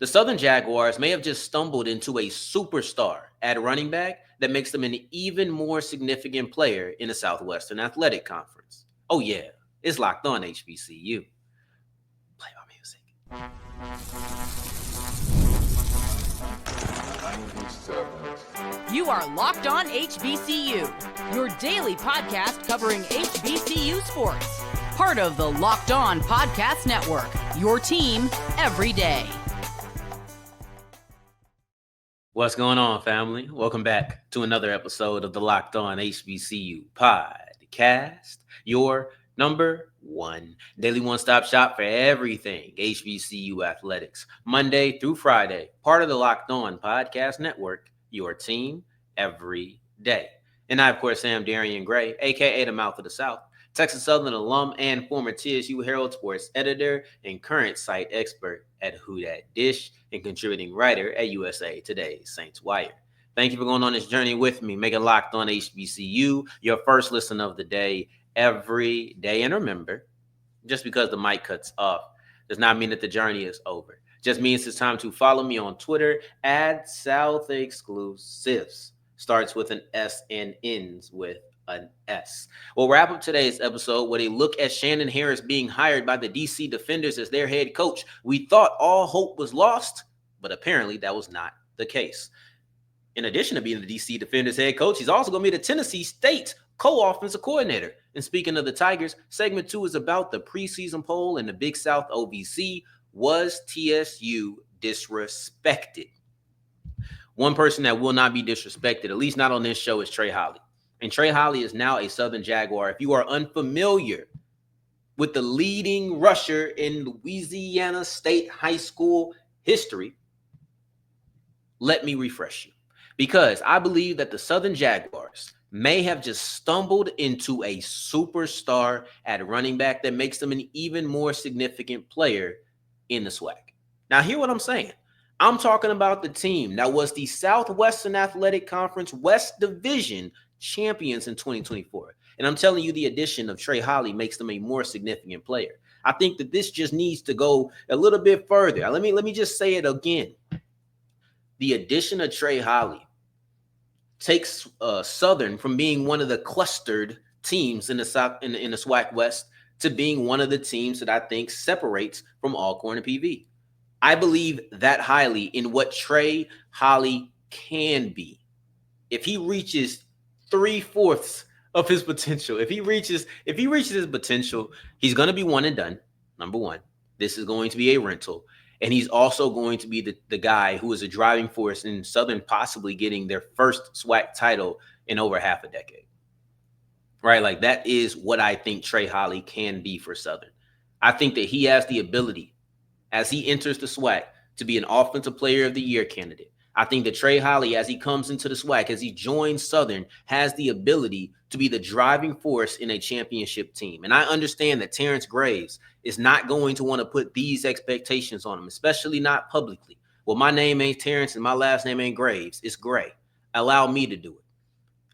The Southern Jaguars may have just stumbled into a superstar at running back that makes them an even more significant player in the Southwestern Athletic Conference. Oh yeah, it's Locked On HBCU. Play my music. You are Locked On HBCU, your daily podcast covering HBCU sports. Part of the Locked On Podcast Network, your team every day. What's going on, family? Welcome back to another episode of the Locked On HBCU podcast, your number one daily one-stop shop for everything HBCU athletics, Monday through Friday, part of the Locked On Podcast Network, your team every day. And I, of course, am Darrion Gray, a.k.a. the Mouth of the South, Texas Southern alum and former TSU Herald Sports editor and current site expert at Who Dat Dish and contributing writer at USA Today's Saints Wire. Thank you for going on this journey with me. Make it Locked On HBCU your first listen of the day every day. And remember, just because the mic cuts off does not mean that the journey is over. Just means it's time to follow me on Twitter at South Exclusives. Starts with an S and ends with an S. We'll wrap up today's episode with a look at Shannon Harris being hired by the DC Defenders as their head coach. We thought all hope was lost, but apparently that was not the case. In addition to being the DC Defenders head coach, he's also going to be the Tennessee State co-offensive coordinator. And speaking of the Tigers, segment 2 is about the preseason poll and the Big South OVC. Was TSU disrespected? One person that will not be disrespected, at least not on this show, is Trey Holly. And Trey Holly is now a Southern Jaguar. If you are unfamiliar with the leading rusher in Louisiana State high school history, let me refresh you. Because I believe that the Southern Jaguars may have just stumbled into a superstar at running back that makes them an even more significant player in the SWAC. Now, hear what I'm saying. I'm talking about the team that was the Southwestern Athletic Conference West Division champions in 2024. And I'm telling you, the addition of Trey Holly makes them a more significant player. I think that this just needs to go a little bit further. Let me just say it again. The addition of Trey Holly takes Southern from being one of the clustered teams in the South in the SWAC West to being one of the teams that I think separates from Alcorn and PV. I believe that highly in what Trey Holly can be. If he reaches 3/4 of his potential, if he reaches his potential, he's going to be one and done. Number one, this is going to be a rental. And he's also going to be the guy who is a driving force in Southern possibly getting their first SWAC title in over half a decade. Right? Like, that is what I think Trey Holly can be for Southern. I think that he has the ability, as he enters the SWAC, to be an Offensive Player of the Year candidate. I think that Trey Holly, as he comes into the SWAC, as he joins Southern, has the ability to be the driving force in a championship team. And I understand that Terrence Graves is not going to want to put these expectations on him, especially not publicly. Well, my name ain't Terrence and my last name ain't Graves. It's Gray. Allow me to do it.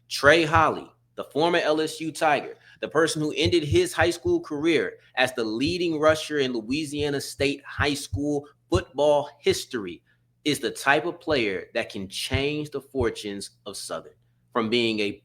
Trey Holly, the former LSU Tiger, the person who ended his high school career as the leading rusher in Louisiana State high school football history, is the type of player that can change the fortunes of Southern from being a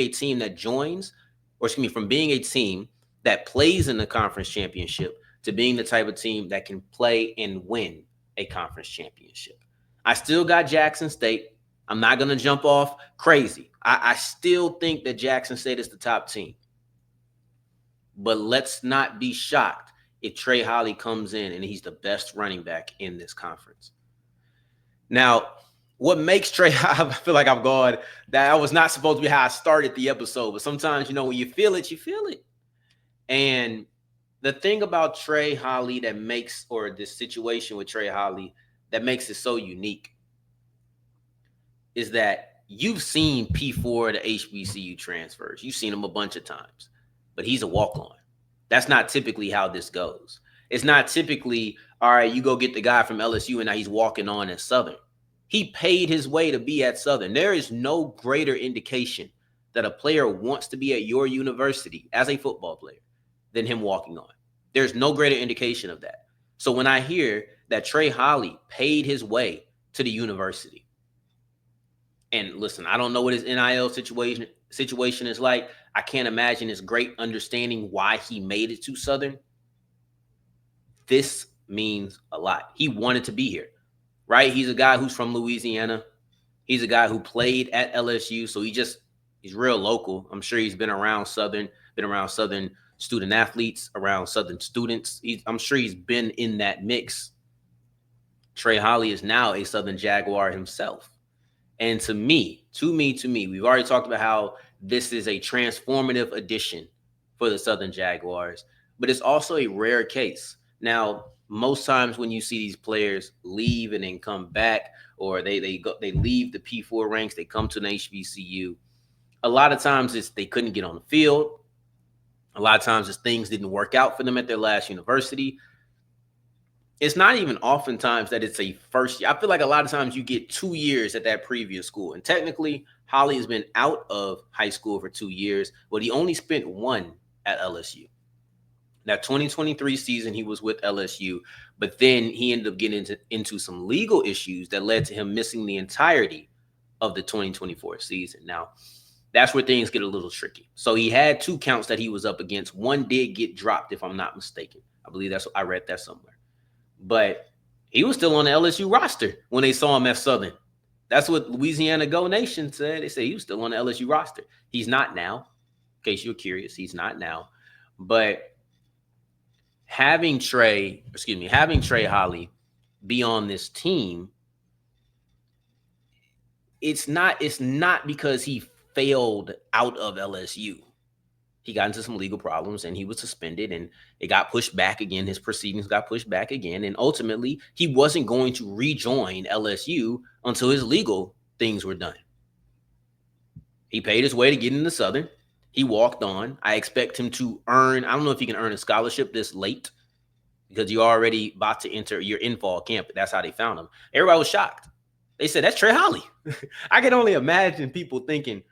team that joins, from being a team that plays in the conference championship to being the type of team that can play and win a conference championship. I still got Jackson State. I'm not going to jump off crazy. I still think that Jackson State is the top team. But let's not be shocked if Trey Holly comes in and he's the best running back in this conference. Now, what makes Trey, I feel like I've gone, that was not supposed to be how I started the episode, but sometimes, when you feel it, you feel it. And the thing about Trey Holly that makes, or this situation with Trey Holly that makes it so unique, is that you've seen P4 to HBCU transfers. You've seen him a bunch of times, but he's a walk-on. That's not typically how this goes. It's not typically, all right, you go get the guy from LSU and now he's walking on at Southern. He paid his way to be at Southern. There is no greater indication that a player wants to be at your university as a football player than him walking on. There's no greater indication of that. So when I hear that Trey Holly paid his way to the university, and listen, I don't know what his NIL situation is like. I can't imagine his great understanding why he made it to Southern. This means a lot. He wanted to be here, right? He's a guy who's from Louisiana. He's a guy who played at LSU, so he's real local. I'm sure he's been around Southern student athletes, around Southern students. I'm sure he's been in that mix. Trey Holly is now a Southern Jaguar himself. And to me, we've already talked about how this is a transformative addition for the Southern Jaguars, but it's also a rare case. Now, most times when you see these players leave and then come back, or they leave the P4 ranks, they come to an HBCU, a lot of times it's they couldn't get on the field. A lot of times it's things didn't work out for them at their last university. It's not even oftentimes that it's a first year. I feel like a lot of times you get 2 years at that previous school. And technically, Holly has been out of high school for 2 years, but he only spent 1 at LSU. That 2023 season, he was with LSU, but then he ended up getting into some legal issues that led to him missing the entirety of the 2024 season. Now, that's where things get a little tricky. So he had 2 counts that he was up against. 1 did get dropped, if I'm not mistaken. I believe I read that somewhere. But he was still on the LSU roster when they saw him at Southern. That's what Louisiana Go Nation said. They say he was still on the LSU roster. He's not now. In case you're curious, he's not now. But having Trey Holly be on this team, it's not because he failed out of LSU. He got into some legal problems and he was suspended, and it got pushed back again. His proceedings got pushed back again. And ultimately, he wasn't going to rejoin LSU until his legal things were done. He paid his way to get into Southern. He walked on. I expect him to I don't know if he can earn a scholarship this late because you're already about to enter your in-fall camp. That's how they found him. Everybody was shocked. They said, that's Trey Holly. I can only imagine people thinking,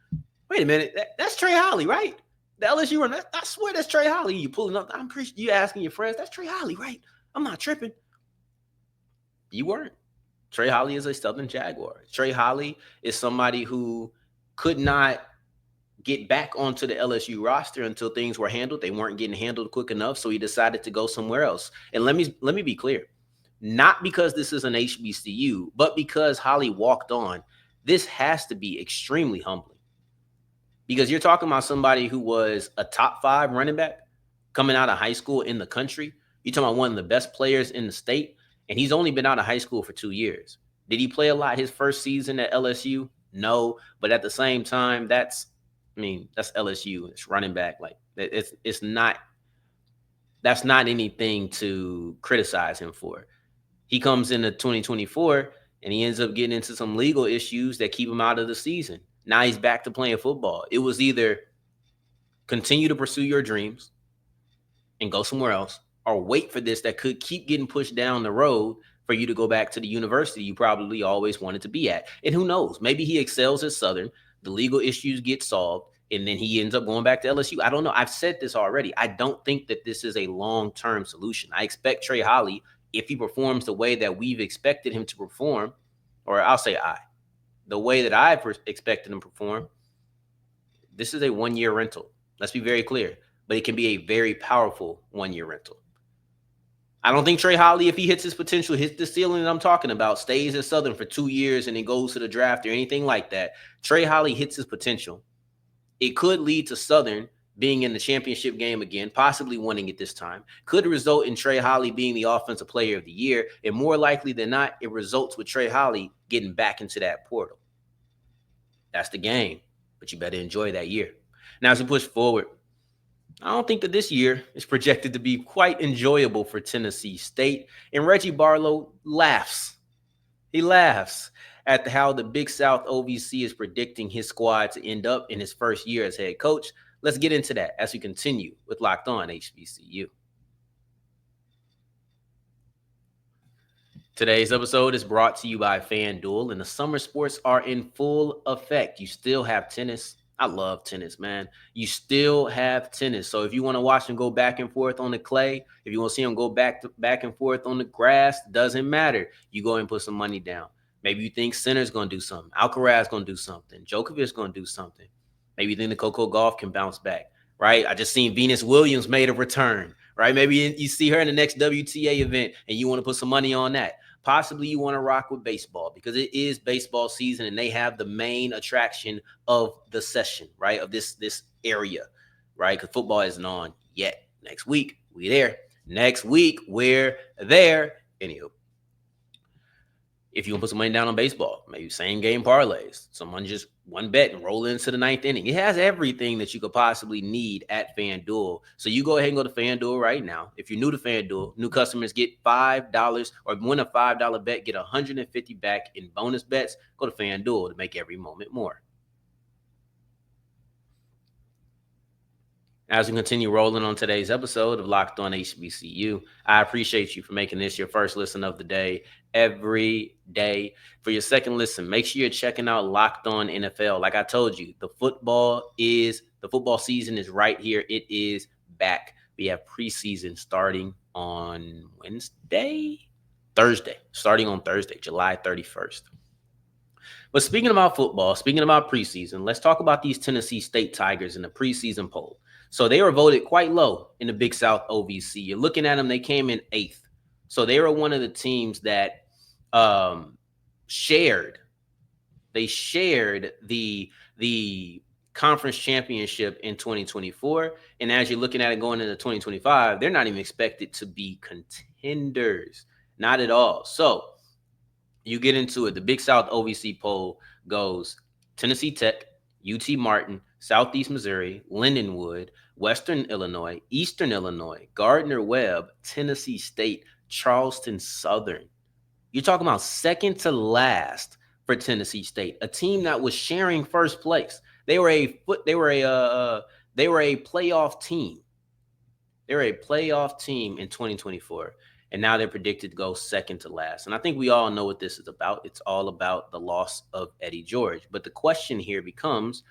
wait a minute, that's Trey Holly, right? The LSU run, I swear that's Trey Holly. You pulling up, you asking your friends, that's Trey Holly, right? I'm not tripping. You weren't. Trey Holly is a Southern Jaguar. Trey Holly is somebody who could not get back onto the LSU roster until things were handled. They weren't getting handled quick enough, so he decided to go somewhere else. And let me be clear. Not because this is an HBCU, but because Holly walked on, this has to be extremely humbling. Because you're talking about somebody who was a top 5 running back coming out of high school in the country. You're talking about one of the best players in the state, and he's only been out of high school for 2 years. Did he play a lot his first season at LSU? No, but at the same time, that's LSU. It's running back. Like it's not. That's not anything to criticize him for. He comes into 2024 and he ends up getting into some legal issues that keep him out of the season. Now he's back to playing football. It was either continue to pursue your dreams and go somewhere else, or wait for this that could keep getting pushed down the road for you to go back to the university you probably always wanted to be at. And who knows? Maybe he excels at Southern, the legal issues get solved, and then he ends up going back to LSU. I don't know. I've said this already. I don't think that this is a long-term solution. I expect Trey Holly, if he performs the way that we've expected him to perform, or I'll say the way that I've expected him to perform, this is a 1-year rental. Let's be very clear. But it can be a very powerful 1-year rental. I don't think Trey Holly, if he hits his potential, hits the ceiling that I'm talking about, stays at Southern for 2 years and then goes to the draft or anything like that. Trey Holly hits his potential. It could lead to Southern being in the championship game again, possibly winning it this time. Could result in Trey Holly being the offensive player of the year. And more likely than not, it results with Trey Holly getting back into that portal. That's the game, but you better enjoy that year. Now, as we push forward, I don't think that this year is projected to be quite enjoyable for Tennessee State. And Reggie Barlow laughs. He laughs at how the Big South OVC is predicting his squad to end up in his first year as head coach. Let's get into that as we continue with Locked On HBCU. Today's episode is brought to you by FanDuel, and the summer sports are in full effect. You still have tennis, I love tennis, man. You still have tennis. So if you want to watch them go back and forth on the clay, if you want to see them go back and forth on the grass, doesn't matter. You go and put some money down. Maybe you think Sinner's going to do something. Alcaraz going to do something. Djokovic's going to do something. Maybe you think the Coco Golf can bounce back, right? I just seen Venus Williams made a return, right? Maybe you see her in the next WTA event and you want to put some money on that. Possibly you want to rock with baseball because it is baseball season and they have the main attraction of the session, right? Of this area, right? Because football isn't on yet. Next week, we're there. Next week, we're there. Anywho, if you want to put some money down on baseball, maybe same game parlays, someone just one bet and roll into the ninth inning. It has everything that you could possibly need at FanDuel. So you go ahead and go to FanDuel right now. If you're new to FanDuel, new customers get $5 or win a $5 bet, get $150 back in bonus bets. Go to FanDuel to make every moment more. As we continue rolling on today's episode of Locked On HBCU, I appreciate you for making this your first listen of the day every day. For your second listen, make sure you're checking out Locked On NFL. Like I told you, the football season is right here. It is back. We have preseason starting on starting on Thursday, July 31st. But speaking about football, speaking about preseason, let's talk about these Tennessee State Tigers in the preseason poll. So they were voted quite low in the Big South OVC. You're looking at them, they came in 8th. So they were one of the teams that shared the conference championship in 2024. And as you're looking at it going into 2025, they're not even expected to be contenders. Not at all. So you get into it. The Big South OVC poll goes Tennessee Tech, UT Martin, Southeast Missouri, Lindenwood, Western Illinois, Eastern Illinois, Gardner-Webb, Tennessee State, Charleston Southern. You're talking about second to last for Tennessee State, a team that was sharing first place. They were a playoff team. They were a playoff team in 2024, and now they're predicted to go second to last. And I think we all know what this is about. It's all about the loss of Eddie George. But the question here becomes,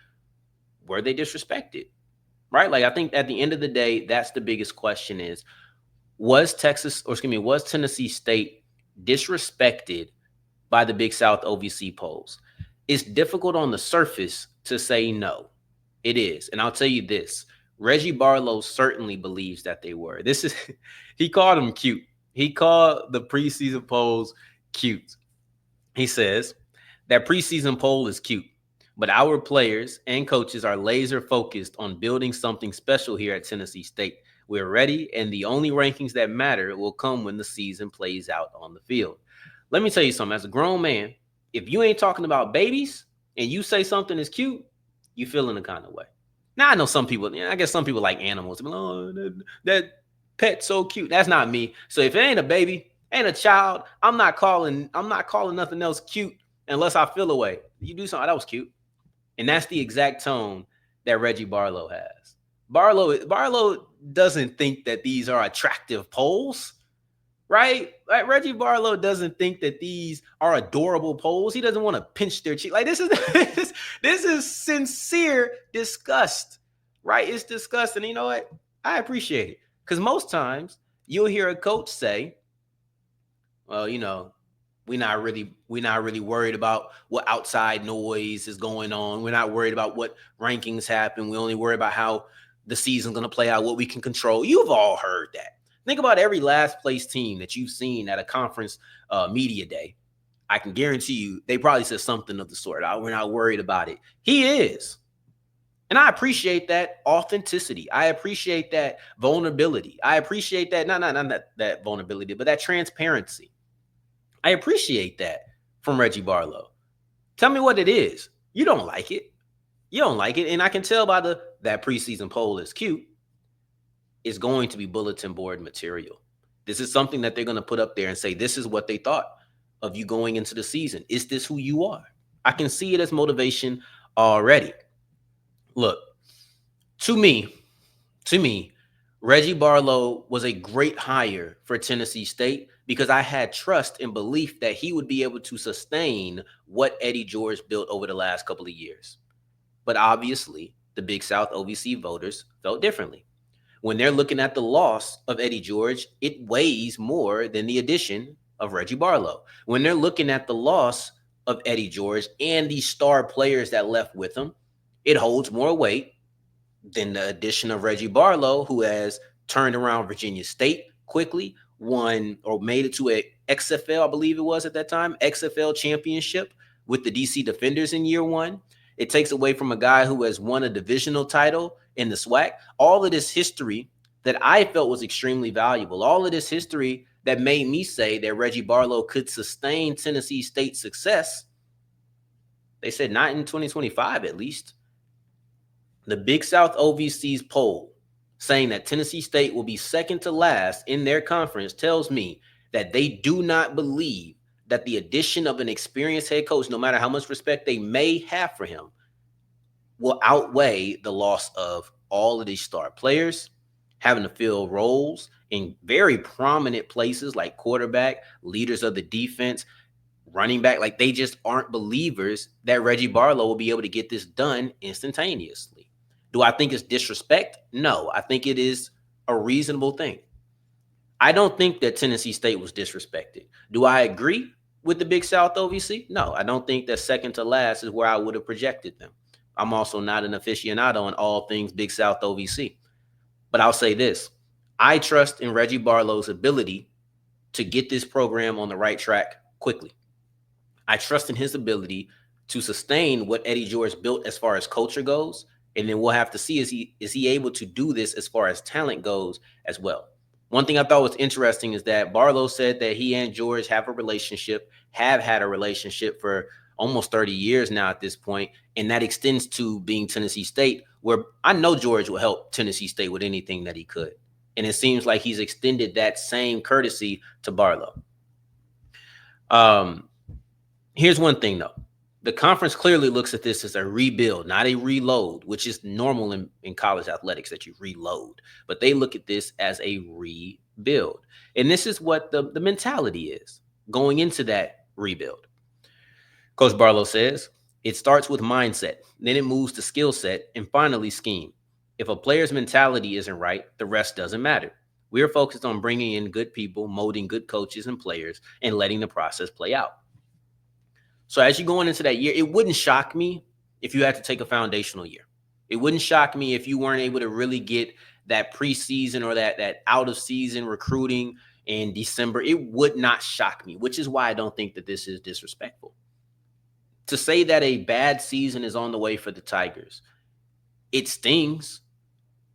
were they disrespected? Right? Like, I think at the end of the day, that's the biggest question is, was Tennessee State disrespected by the Big South OVC polls? It's difficult on the surface to say no. It is. And I'll tell you this, Reggie Barlow certainly believes that they were. He called them cute. He called the preseason polls cute. He says that preseason poll is cute, but our players and coaches are laser focused on building something special here at Tennessee State. We're ready, and the only rankings that matter will come when the season plays out on the field. Let me tell you something. As a grown man, if you ain't talking about babies and you say something is cute, you feel in a kind of way. Now, I know some people, I guess some people like animals. Oh, that pet's so cute. That's not me. So if it ain't a baby, ain't a child, I'm not calling nothing else cute unless I feel a way. You do something, that was cute. And that's the exact tone that Reggie Barlow has. Barlow doesn't think that these are attractive polls, right? Like, Reggie Barlow doesn't think that these are adorable polls. He doesn't want to pinch their cheek. Like, this is sincere disgust, right? It's disgust. And you know what? I appreciate it. Because most times you'll hear a coach say, well, we're not really worried about what outside noise is going on. We're not worried about what rankings happen. We only worry about how the season's going to play out, what we can control. You've all heard that. Think about every last place team that you've seen at a conference media day. I can guarantee you they probably said something of the sort. We're not worried about it. He is. And I appreciate that authenticity. I appreciate that vulnerability. I appreciate that, not that vulnerability, but that transparency. I appreciate that from Reggie Barlow. Tell me what it is. You don't like it. You don't like it. And I can tell by that preseason poll is cute. It's going to be bulletin board material. This is something that they're going to put up there and say, this is what they thought of you going into the season. Is this who you are? I can see it as motivation already. Look, to me, Reggie Barlow was a great hire for Tennessee State because I had trust and belief that he would be able to sustain what Eddie George built over the last couple of years. But obviously, the Big South OVC voters felt differently. When they're looking at the loss of Eddie George, it weighs more than the addition of Reggie Barlow. When they're looking at the loss of Eddie George and the star players that left with him, it holds more weight than the addition of Reggie Barlow, who has turned around Virginia State quickly, won or made it to a XFL, I believe it was at that time, XFL championship with the DC Defenders in year one. It takes away from a guy who has won a divisional title in the SWAC. All of this history that I felt was extremely valuable. All of this history that made me say that Reggie Barlow could sustain Tennessee State's success. They said not in 2025, at least. The Big South OVC's poll saying that Tennessee State will be second to last in their conference tells me that they do not believe that the addition of an experienced head coach, no matter how much respect they may have for him, will outweigh the loss of all of these star players, having to fill roles in very prominent places like quarterback, leaders of the defense, running back. Like, they just aren't believers that Reggie Barlow will be able to get this done instantaneously. Do I think it's disrespect? No, I think it is a reasonable thing. I don't think that Tennessee State was disrespected. Do I agree with the Big South OVC? No, I don't think that second to last is where I would have projected them. I'm also not an aficionado on all things Big South OVC. But I'll say this. I trust in Reggie Barlow's ability to get this program on the right track quickly. I trust in his ability to sustain what Eddie George built as far as culture goes. And then we'll have to see, is he able to do this as far as talent goes as well. One thing I thought was interesting is that Barlow said that he and George have had a relationship for almost 30 years now at this point, and that extends to being Tennessee State, where I know George will help Tennessee State with anything that he could. And it seems like he's extended that same courtesy to Barlow. Here's one thing, though. The conference clearly looks at this as a rebuild, not a reload, which is normal in college athletics that you reload. But they look at this as a rebuild. And this is what the mentality is going into that rebuild. Coach Barlow says, it starts with mindset, then it moves to skill set, and finally scheme. If a player's mentality isn't right, the rest doesn't matter. We're focused on bringing in good people, molding good coaches and players, and letting the process play out. So as you're going into that year, it wouldn't shock me if you had to take a foundational year. It wouldn't shock me if you weren't able to really get that preseason or that out-of-season recruiting in December. It would not shock me, which is why I don't think that this is disrespectful. To say that a bad season is on the way for the Tigers, it stings.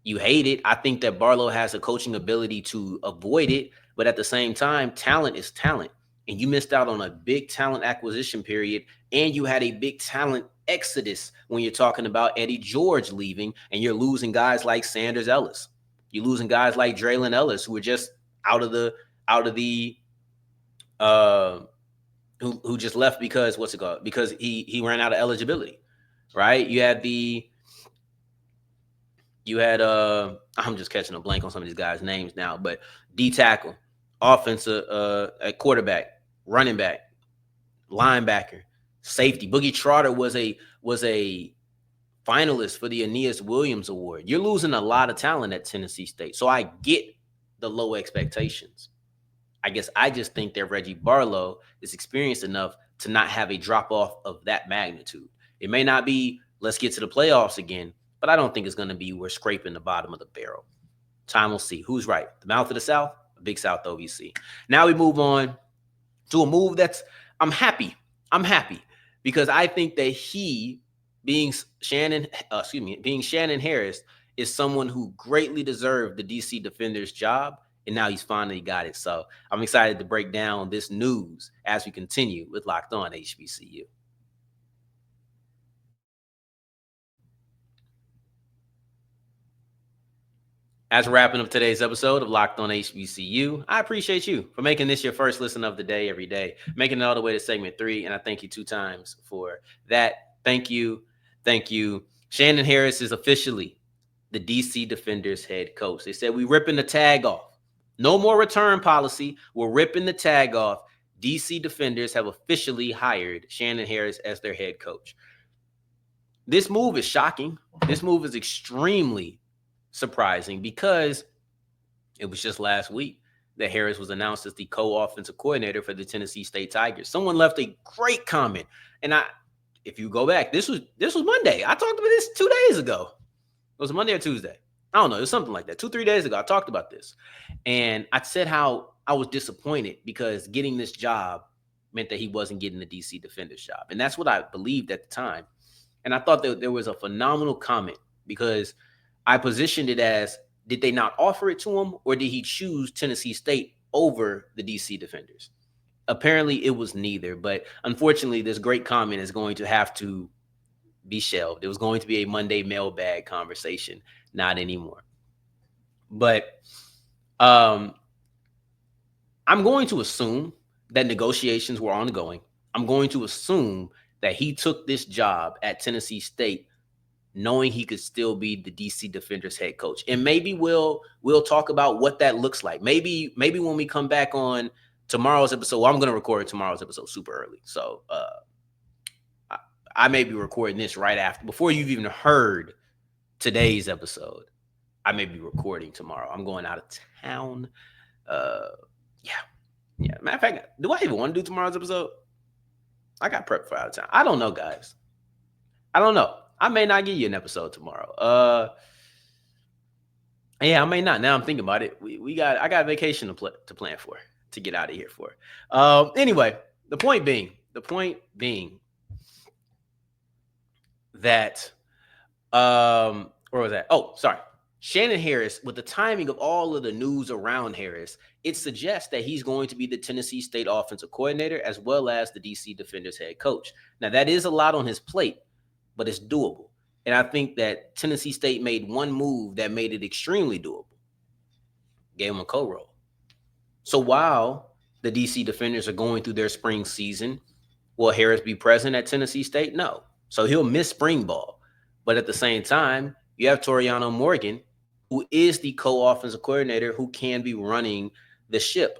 You hate it. I think that Barlow has a coaching ability to avoid it, but at the same time, talent is talent. And you missed out on a big talent acquisition period, and you had a big talent exodus when you're talking about Eddie George leaving, and you're losing guys like Sanders Ellis. You're losing guys like Draylen Ellis, who are just who just left because because he ran out of eligibility, right? I'm just catching a blank on some of these guys' names now, but D tackle, offensive, at quarterback, running back, linebacker, safety. Boogie Trotter was a finalist for the Aeneas Williams Award. You're losing a lot of talent at Tennessee State. So I get the low expectations. I guess I just think that Reggie Barlow is experienced enough to not have a drop-off of that magnitude. It may not be, let's get to the playoffs again, but I don't think it's going to be we're scraping the bottom of the barrel. Time will see. Who's right? The mouth of the South? Big South OVC. Now we move on to a move I'm happy because I think that being Shannon Harris is someone who greatly deserved the DC Defenders job, and now he's finally got it. So I'm excited to break down this news as we continue with Locked On HBCU. As we're wrapping up today's episode of Locked On HBCU, I appreciate you for making this your first listen of the day every day, making it all the way to segment 3, and I thank you 2 times for that. Thank you. Thank you. Shannon Harris is officially the DC Defenders head coach. They said, we're ripping the tag off. No more return policy. We're ripping the tag off. DC Defenders have officially hired Shannon Harris as their head coach. This move is shocking. This move is extremely surprising because it was just last week that Harris was announced as the co-offensive coordinator for the Tennessee State Tigers. Someone left a great comment, and if you go back, this was Monday. I talked about this 2 days ago. It was Monday or Tuesday. I don't know. It was something like that. 2-3 days ago, I talked about this, and I said how I was disappointed because getting this job meant that he wasn't getting the DC Defenders job, and that's what I believed at the time. And I thought that there was a phenomenal comment because I positioned it as, did they not offer it to him, or did he choose Tennessee State over the DC Defenders? Apparently, it was neither. But unfortunately, this great comment is going to have to be shelved. It was going to be a Monday mailbag conversation, not anymore. But I'm going to assume that negotiations were ongoing. I'm going to assume that he took this job at Tennessee State knowing he could still be the DC Defenders head coach. And maybe we'll talk about what that looks like. Maybe when we come back on tomorrow's episode, well, I'm going to record tomorrow's episode super early. So I may be recording this right after, before you've even heard today's episode. I may be recording tomorrow. I'm going out of town. Yeah. Matter of fact, do I even want to do tomorrow's episode? I got prepped for out of town. I don't know, guys. I don't know. I may not give you an episode tomorrow. Yeah, I may not. Now I'm thinking about it. I got a vacation to plan for, to get out of here for. Anyway, the point being that where was that? Oh, sorry. Shannon Harris, with the timing of all of the news around Harris, it suggests that he's going to be the Tennessee State offensive coordinator as well as the DC Defenders head coach. Now, that is a lot on his plate, but it's doable. And I think that Tennessee State made one move that made it extremely doable. Gave him a co-role. So while the DC Defenders are going through their spring season, will Harris be present at Tennessee State? No. So he'll miss spring ball. But at the same time, you have Toriano Morgan, who is the co-offensive coordinator who can be running the ship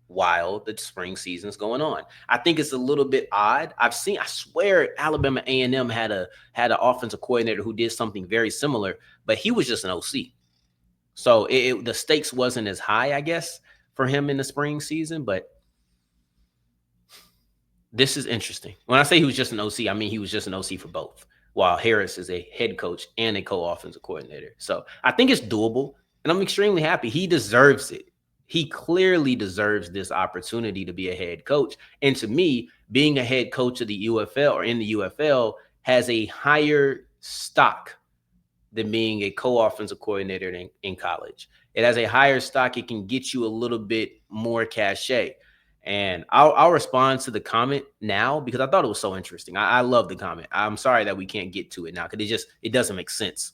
while the spring season is going on. I think it's a little bit odd. I swear Alabama A&M had an offensive coordinator who did something very similar, but he was just an OC. So the stakes wasn't as high, I guess, for him in the spring season, but this is interesting. When I say he was just an OC, I mean he was just an OC for both, while Harris is a head coach and a co-offensive coordinator. So I think it's doable, and I'm extremely happy. He deserves it. He clearly deserves this opportunity to be a head coach. And to me, being a head coach of the UFL or in the UFL has a higher stock than being a co-offensive coordinator in college. It has a higher stock. It can get you a little bit more cachet. And I'll respond to the comment now because I thought it was so interesting. I love the comment. I'm sorry that we can't get to it now because it doesn't make sense.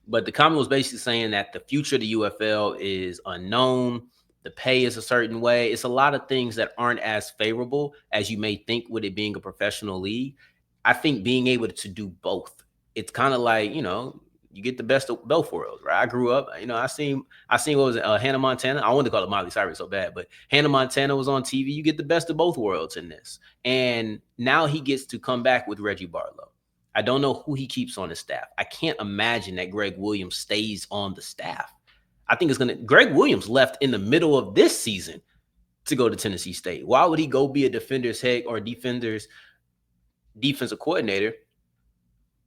But the comment was basically saying that the future of the UFL is unknown. The pay is a certain way. It's a lot of things that aren't as favorable as you may think with it being a professional league. I think being able to do both, it's kind of like, you get the best of both worlds, right? I grew up, I seen what was it, Hannah Montana. I wanted to call it Miley Cyrus so bad, but Hannah Montana was on TV. You get the best of both worlds in this. And now he gets to come back with Reggie Barlow. I don't know who he keeps on his staff. I can't imagine that Greg Williams stays on the staff. I think Greg Williams left in the middle of this season to go to Tennessee State. Why would he go be a Defenders head or Defenders defensive coordinator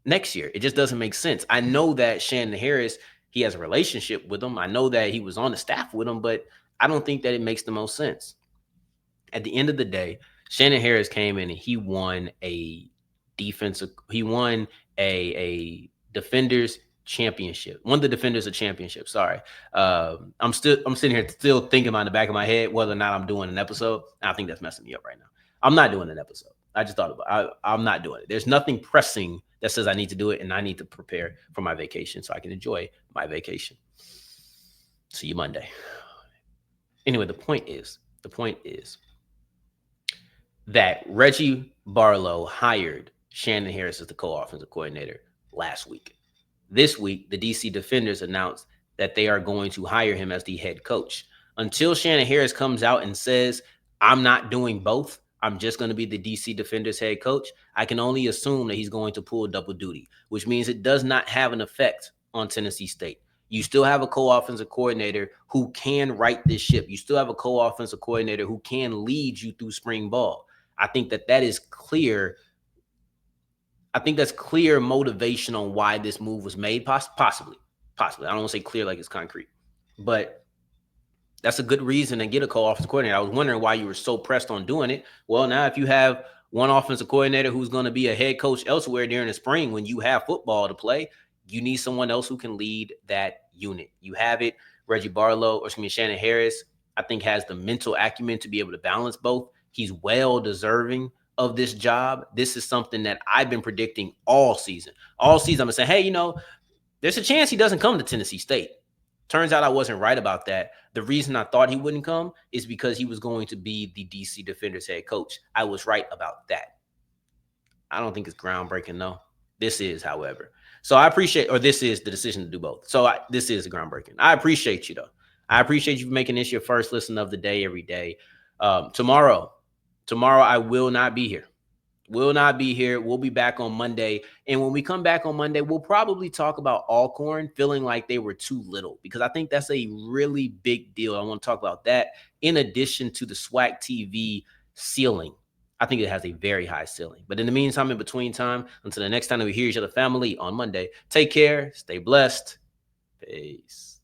next year? It just doesn't make sense. I know that Shannon Harris, he has a relationship with him. I know that he was on the staff with him, but I don't think that it makes the most sense. At the end of the day, Shannon Harris came in and he won a Defenders championship. Won the Defenders a championship. Sorry. I'm sitting here still thinking about in the back of my head whether or not I'm doing an episode. I think that's messing me up right now. I'm not doing an episode. I just thought about it. I'm not doing it. There's nothing pressing that says I need to do it, and I need to prepare for my vacation so I can enjoy my vacation. See you Monday. Anyway, the point is that Reggie Barlow hired Shannon Harris as the co-offensive coordinator last week. This week, the DC Defenders announced that they are going to hire him as the head coach. Until Shannon Harris comes out and says, I'm not doing both, I'm just going to be the DC Defenders head coach, I can only assume that he's going to pull double duty, which means it does not have an effect on Tennessee State. You still have a co-offensive coordinator who can right this ship. You still have a co-offensive coordinator who can lead you through spring ball. I think that is clear. I think that's clear motivation on why this move was made, possibly. I don't want to say clear like it's concrete, but that's a good reason to get a co-offensive coordinator. I was wondering why you were so pressed on doing it. Well, now if you have one offensive coordinator who's going to be a head coach elsewhere during the spring when you have football to play, you need someone else who can lead that unit. You have it. Reggie Barlow, Shannon Harris, I think has the mental acumen to be able to balance both. He's well deserving of this job. This is something that I've been predicting all season. All season, I'm going to say, hey, there's a chance he doesn't come to Tennessee State. Turns out I wasn't right about that. The reason I thought he wouldn't come is because he was going to be the DC Defenders head coach. I was right about that. I don't think it's groundbreaking, though. This is, however. So I appreciate, or this is the decision to do both. So this is groundbreaking. I appreciate you, though. I appreciate you making this your first listen of the day every day. Tomorrow I will not be here. We'll be back on Monday. And when we come back on Monday, we'll probably talk about Alcorn feeling like they were too little, because I think that's a really big deal. I want to talk about that in addition to the SWAC TV ceiling. I think it has a very high ceiling. But in the meantime, in between time, until the next time that we hear each other, family, on Monday, take care, stay blessed. Peace.